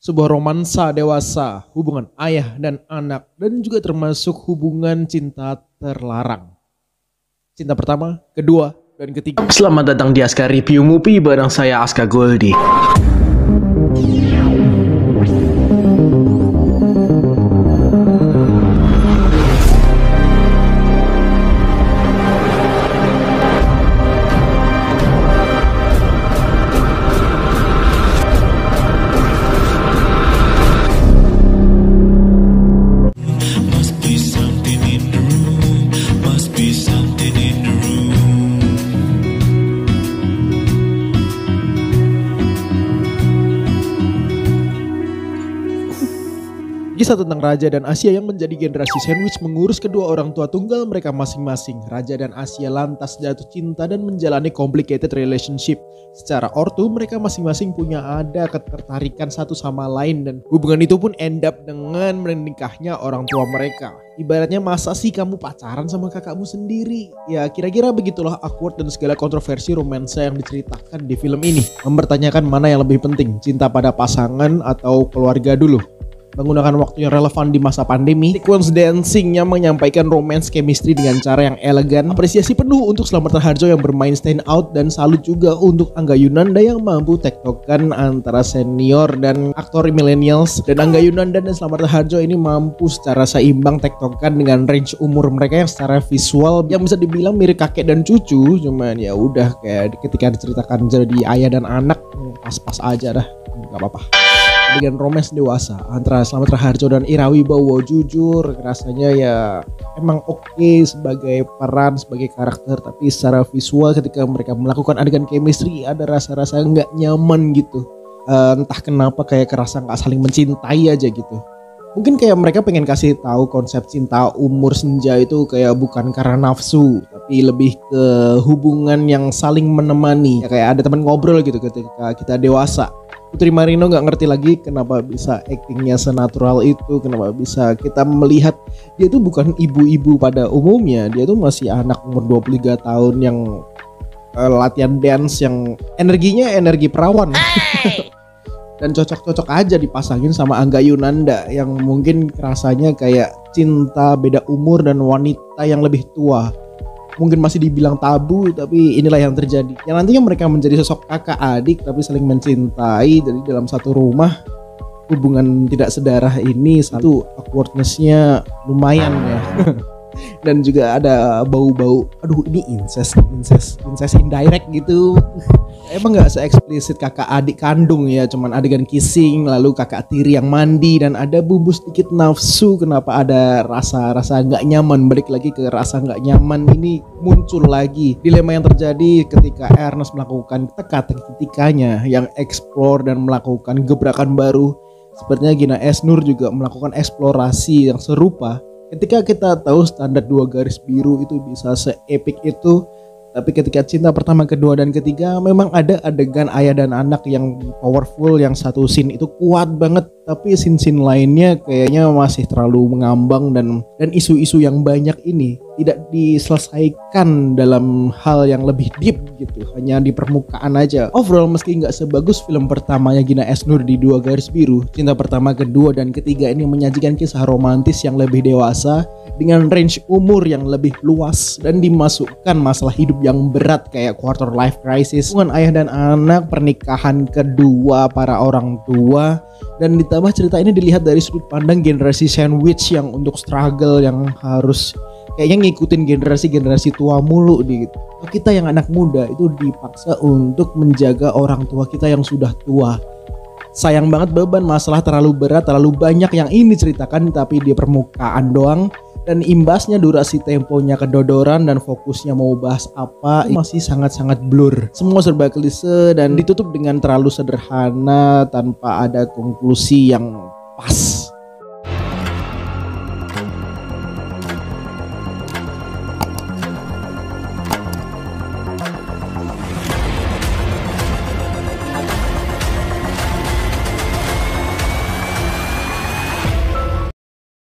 Sebuah romansa dewasa, hubungan ayah dan anak, dan juga termasuk hubungan cinta terlarang. Cinta pertama, kedua, dan ketiga. Selamat datang di Aska Review Movie bareng saya Aska Goldi. Kisah tentang Raja dan Asia yang menjadi generasi sandwich mengurus kedua orang tua tunggal mereka masing-masing. Raja dan Asia lantas jatuh cinta dan menjalani complicated relationship. Secara ortu mereka masing-masing punya ada ketertarikan satu sama lain dan hubungan itu pun end up dengan menikahnya orang tua mereka. Ibaratnya masa sih kamu pacaran sama kakakmu sendiri? Ya kira-kira begitulah awkward dan segala kontroversi romansa yang diceritakan di film ini. Mempertanyakan mana yang lebih penting, cinta pada pasangan atau keluarga dulu. Menggunakan waktu yang relevan di masa pandemi, sequence dancingnya menyampaikan romance chemistry dengan cara yang elegan. Apresiasi penuh untuk Slamet Raharjo yang bermain stand out dan salut juga untuk Angga Yunanda yang mampu tektokan antara senior dan aktor millennials. Dan Angga Yunanda dan Slamet Raharjo ini mampu secara seimbang tektokan dengan range umur mereka yang secara visual yang bisa dibilang mirip kakek dan cucu. Cuman ya udah kayak ketika diceritakan jadi ayah dan anak pas-pas aja dah, nggak apa-apa. Dengan romance dewasa antara Slamet Raharjo dan Ira Wibowo, jujur rasanya ya emang oke sebagai peran, sebagai karakter, tapi secara visual ketika mereka melakukan adegan chemistry ada rasa-rasa nggak nyaman gitu. Entah kenapa kayak kerasa nggak saling mencintai aja gitu. Mungkin kayak mereka pengen kasih tahu konsep cinta umur senja itu kayak bukan karena nafsu, tapi lebih ke hubungan yang saling menemani. Ya kayak ada teman ngobrol gitu ketika kita dewasa. Putri Marino gak ngerti lagi kenapa bisa actingnya senatural itu, kenapa bisa kita melihat dia tuh bukan ibu-ibu pada umumnya, dia tuh masih anak umur 23 tahun yang latihan dance yang energinya energi perawan. Dan cocok-cocok aja dipasangin sama Angga Yunanda yang mungkin rasanya kayak cinta beda umur dan wanita yang lebih tua. Mungkin masih dibilang tabu, tapi inilah yang terjadi. Yang nantinya mereka menjadi sosok kakak adik tapi saling mencintai. Jadi dalam satu rumah, hubungan tidak sedarah ini satu awkwardness-nya lumayan ya. Dan juga ada bau-bau, aduh ini incest indirect gitu. Emang gak se-eksplisit kakak adik kandung ya, cuman adegan kissing, lalu kakak tiri yang mandi, dan ada bumbu sedikit nafsu. Kenapa ada rasa-rasa gak nyaman, balik lagi ke rasa gak nyaman ini muncul lagi. Dilema yang terjadi ketika Ernest melakukan teka-tekikanya yang explore dan melakukan gebrakan baru. Sepertinya Gina Esnur juga melakukan eksplorasi yang serupa. Ketika kita tahu standar 2 garis biru itu bisa se-epic itu, tapi ketika cinta pertama, kedua, dan ketiga memang ada adegan ayah dan anak yang powerful, yang satu scene itu kuat banget, tapi scene-scene lainnya kayaknya masih terlalu mengambang dan isu-isu yang banyak ini tidak diselesaikan dalam hal yang lebih deep gitu, hanya di permukaan aja. Overall meski nggak sebagus film pertamanya Gina Esnur di 2 garis biru, cinta pertama, kedua, dan ketiga ini menyajikan kisah romantis yang lebih dewasa dengan range umur yang lebih luas dan dimasukkan masalah hidup yang berat kayak quarter life crisis, hubungan ayah dan anak, pernikahan kedua para orang tua, dan ditambah cerita ini dilihat dari sudut pandang generasi sandwich yang untuk struggle yang harus kayaknya ngikutin generasi tua mulu gitu. Kita yang anak muda itu dipaksa untuk menjaga orang tua kita yang sudah tua. Sayang banget beban masalah terlalu berat, terlalu banyak yang ini ceritakan tapi di permukaan doang. Dan imbasnya durasi temponya kedodoran dan fokusnya mau bahas apa masih sangat-sangat blur. Semua serba klise dan ditutup dengan terlalu sederhana tanpa ada konklusi yang pas.